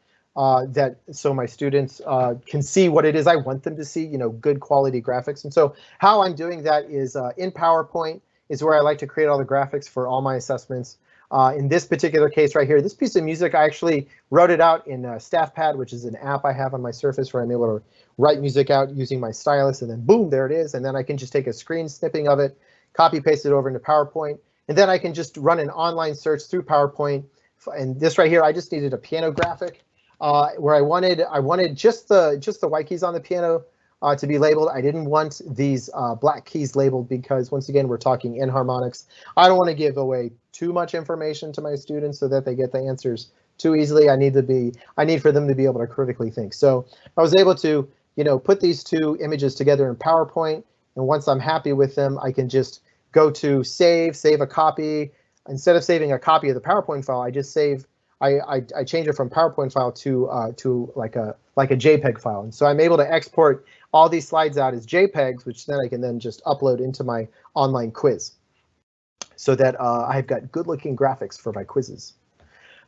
So my students can see what it is I want them to see, good quality graphics. And so how I'm doing that is in PowerPoint is where I like to create all the graphics for all my assessments. In this particular case right here, this piece of music, I actually wrote it out in StaffPad, which is an app I have on my Surface where I'm able to write music out using my stylus, and then boom, there it is. And then I can just take a screen snipping of it, copy paste it over into PowerPoint, and then I can just run an online search through PowerPoint. And this right here, I just needed a piano graphic where I wanted just the white keys on the piano to be labeled. I didn't want these black keys labeled because once again, we're talking enharmonics. I don't want to give away too much information to my students so that they get the answers too easily. I need for them to be able to critically think. So I was able to, put these two images together in PowerPoint. And once I'm happy with them, I can just go to save a copy. Instead of saving a copy of the PowerPoint file, I just save. I change it from PowerPoint file to like a JPEG file. And so I'm able to export all these slides out as JPEGs, which then I can then just upload into my online quiz so that I've got good looking graphics for my quizzes.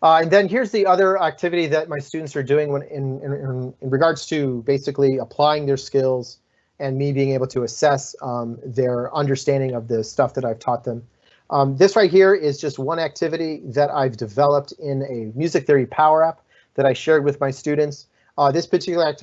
And then here's the other activity that my students are doing when in regards to basically applying their skills and me being able to assess their understanding of the stuff that I've taught them. This right here is just one activity that I've developed in a music theory power app that I shared with my students. This particular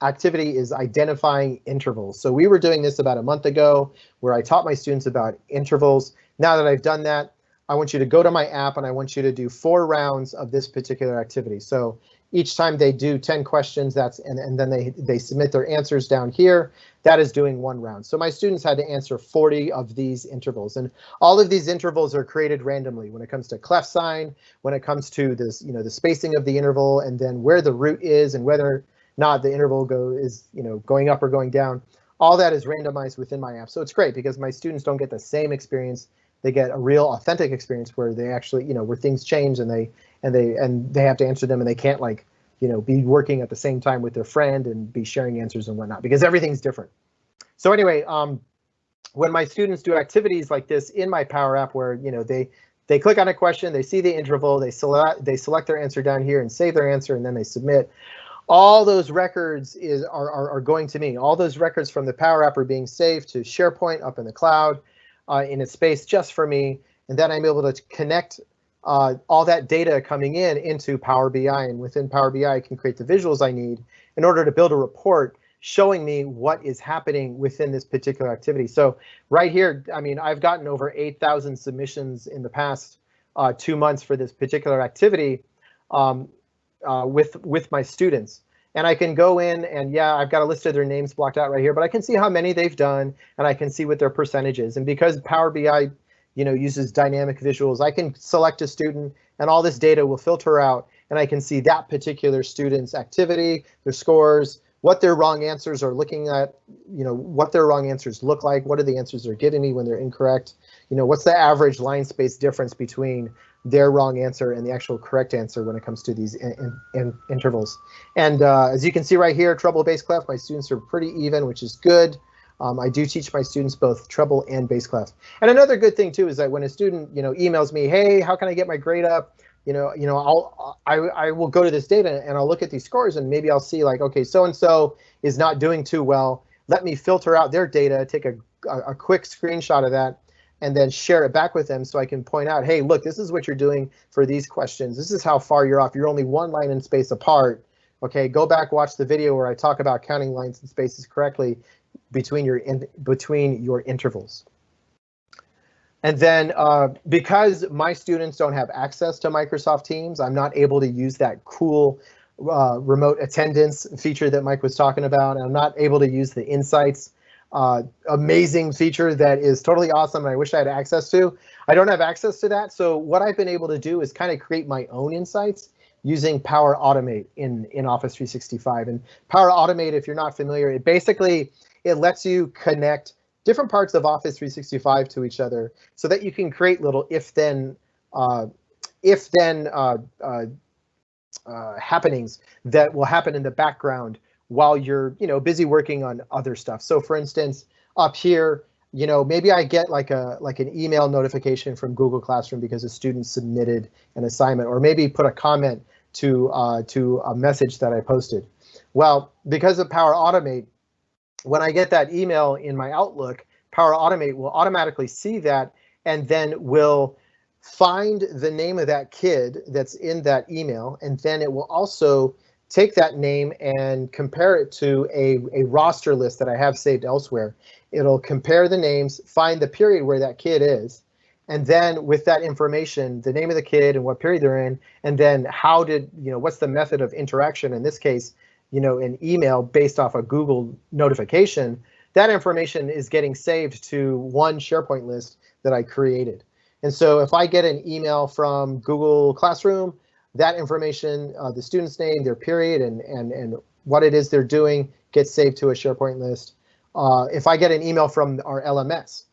activity is identifying intervals. So we were doing this about a month ago where I taught my students about intervals. Now that I've done that, I want you to go to my app and I want you to do 4 rounds of this particular activity. So each time they do 10 questions, and then they submit their answers down here. That is doing 1 round. So my students had to answer 40 of these intervals, and all of these intervals are created randomly when it comes to clef sign, when it comes to this, the spacing of the interval, and then where the root is and whether or not the interval is going up or going down. All that is randomized within my app. So it's great because my students don't get the same experience. They get a real authentic experience where they actually, where things change and they have to answer them, and they can't be working at the same time with their friend and be sharing answers and whatnot because everything's different. So anyway, when my students do activities like this in my Power App where they click on a question, they see the interval, they select their answer down here and save their answer, and then they submit. All those records are going to me. All those records from the Power App are being saved to SharePoint up in the cloud in a space just for me, and then I'm able to connect all that data coming into Power BI, and within Power BI I can create the visuals I need in order to build a report showing me what is happening within this particular activity. So right here, I've gotten over 8,000 submissions in the past 2 months for this particular activity with my students. And I can go in and yeah, I've got a list of their names blocked out right here, but I can see how many they've done and I can see what their percentage is. And because Power BI, uses dynamic visuals, I can select a student and all this data will filter out and I can see that particular student's activity, their scores, what their wrong answers are looking at, what their wrong answers look like, what are the answers they're giving me when they're incorrect, what's the average line space difference between their wrong answer and the actual correct answer when it comes to these intervals. And as you can see right here, treble, bass clef, my students are pretty even, which is good. I do teach my students both treble and bass clef. And another good thing too is that when a student, emails me, hey, how can I get my grade up? I will go to this data and I'll look at these scores and maybe I'll see like, okay, so-and-so is not doing too well. Let me filter out their data, take a quick screenshot of that, and then share it back with them so I can point out, hey, look, this is what you're doing for these questions. This is how far you're off. You're only one line and space apart. Okay, go back, watch the video where I talk about counting lines and spaces correctly between your intervals. And then because my students don't have access to Microsoft Teams, I'm not able to use that cool remote attendance feature that Mike was talking about. And I'm not able to use the insights amazing feature that is totally awesome and I wish I had access to. I don't have access to that. So what I've been able to do is kind of create my own insights using Power Automate in Office 365. And Power Automate, if you're not familiar, it lets you connect different parts of Office 365 to each other so that you can create little if-then happenings that will happen in the background while you're busy working on other stuff. So for instance, up here, maybe I get like an email notification from Google Classroom because a student submitted an assignment, or maybe put a comment to a message that I posted. Well, because of Power Automate, when I get that email in my Outlook, Power Automate will automatically see that and then will find the name of that kid that's in that email, and then it will also take that name and compare it to a roster list that I have saved elsewhere. It'll compare the names, find the period where that kid is, and then with that information, the name of the kid and what period they're in, and then what's the method of interaction, in this case, an email based off a Google notification, that information is getting saved to one SharePoint list that I created. And so if I get an email from Google Classroom, that information, the student's name, their period, and what it is they're doing gets saved to a SharePoint list. If I get an email from our LMS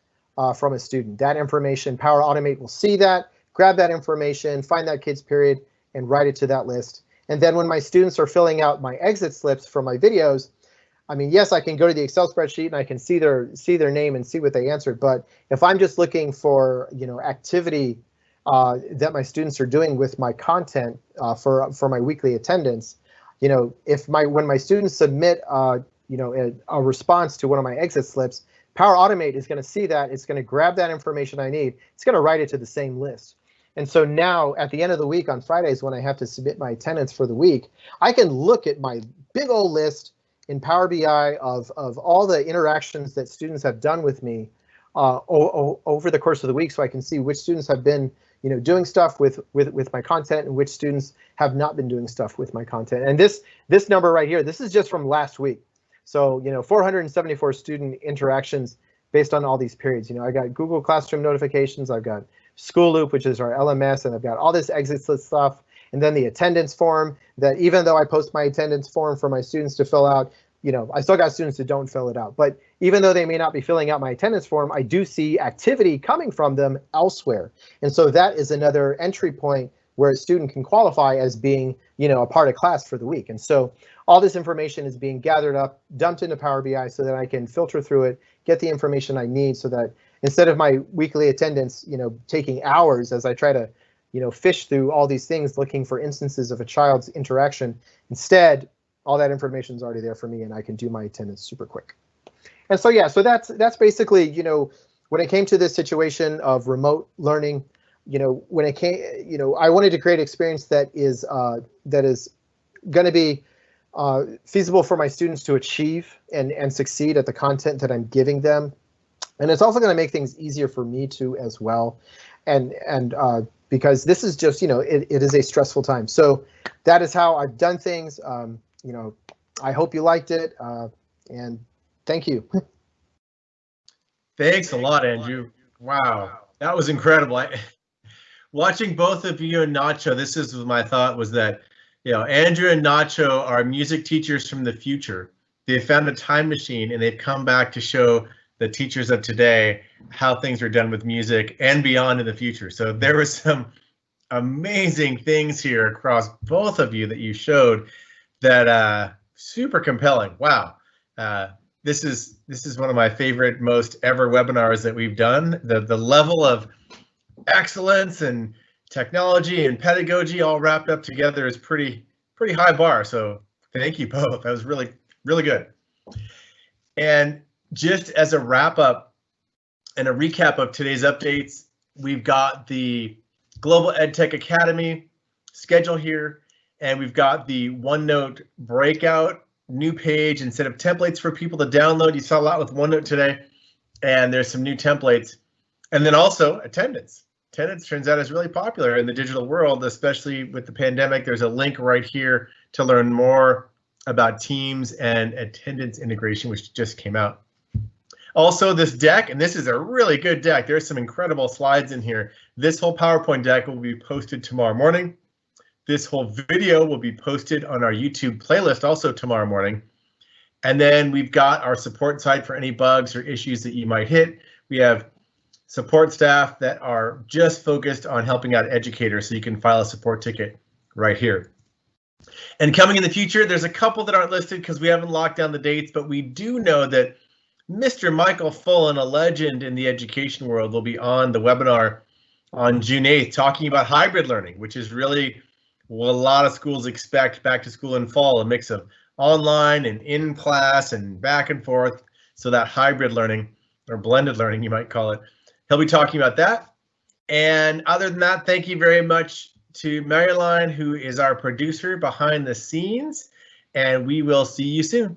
from a student, that information, Power Automate will see that, grab that information, find that kid's period, and write it to that list. And then when my students are filling out my exit slips for my videos, I mean, yes, I can go to the Excel spreadsheet and I can see their name and see what they answered. But if I'm just looking for activity that my students are doing with my content for my weekly attendance, when my students submit a response to one of my exit slips, Power Automate is going to see that. It's going to grab that information I need. It's going to write it to the same list. And so now at the end of the week on Fridays when I have to submit my attendance for the week, I can look at my big old list in Power BI of all the interactions that students have done with me over the course of the week, so I can see which students have been doing stuff with my content and which students have not been doing stuff with my content. And this number right here, this is just from last week. So 474 student interactions based on all these periods. I got Google Classroom notifications, I've got School Loop, which is our LMS, and I've got all this exit list stuff, and then the attendance form that even though I post my attendance form for my students to fill out, I still got students that don't fill it out. But even though they may not be filling out my attendance form, I do see activity coming from them elsewhere. And so that is another entry point where a student can qualify as being, a part of class for the week. And so all this information is being gathered up, dumped into Power BI so that I can filter through it, get the information I need so that instead of my weekly attendance, taking hours as I try to, fish through all these things looking for instances of a child's interaction, instead, all that information is already there for me and I can do my attendance super quick. And so, yeah, so that's basically, when it came to this situation of remote learning, when it came, I wanted to create an experience that is going to be feasible for my students to achieve and succeed at the content that I'm giving them. And it's also going to make things easier for me too as well. And because this is just, it is a stressful time. So that is how I've done things. I hope you liked it, and thank you.
Thanks a lot, Andrew. Wow, that was incredible. Watching both of you and Nacho, this is my thought was that, Andrew and Nacho are music teachers from the future. They found a time machine and they've come back to show the teachers of today how things are done with music and beyond in the future. So there was some amazing things here across both of you that you showed that super compelling. Wow. This is one of my favorite, most ever webinars that we've done. The level of excellence and technology and pedagogy all wrapped up together is pretty high bar. So thank you both. That was really, really good. And just as a wrap up and a recap of today's updates, we've got the Global EdTech Academy schedule here, and we've got the OneNote breakout new page and set of templates for people to download. You saw a lot with OneNote today, and there's some new templates. And then also attendance. Attendance turns out is really popular in the digital world, especially with the pandemic. There's a link right here to learn more about Teams and attendance integration, which just came out. Also, this deck, and this is a really good deck. There's some incredible slides in here. This whole PowerPoint deck will be posted tomorrow morning. This whole video will be posted on our YouTube playlist also tomorrow morning. And then we've got our support site for any bugs or issues that you might hit. We have support staff that are just focused on helping out educators, so you can file a support ticket right here. And coming in the future, there's a couple that aren't listed because we haven't locked down the dates, but we do know that Mr. Michael Fullen, a legend in the education world, will be on the webinar on June 8th talking about hybrid learning, which is really what a lot of schools expect back to school in fall, a mix of online and in class and back and forth. So that hybrid learning, or blended learning, you might call it. He'll be talking about that. And other than that, thank you very much to Maryline, who is our producer behind the scenes, and we will see you soon.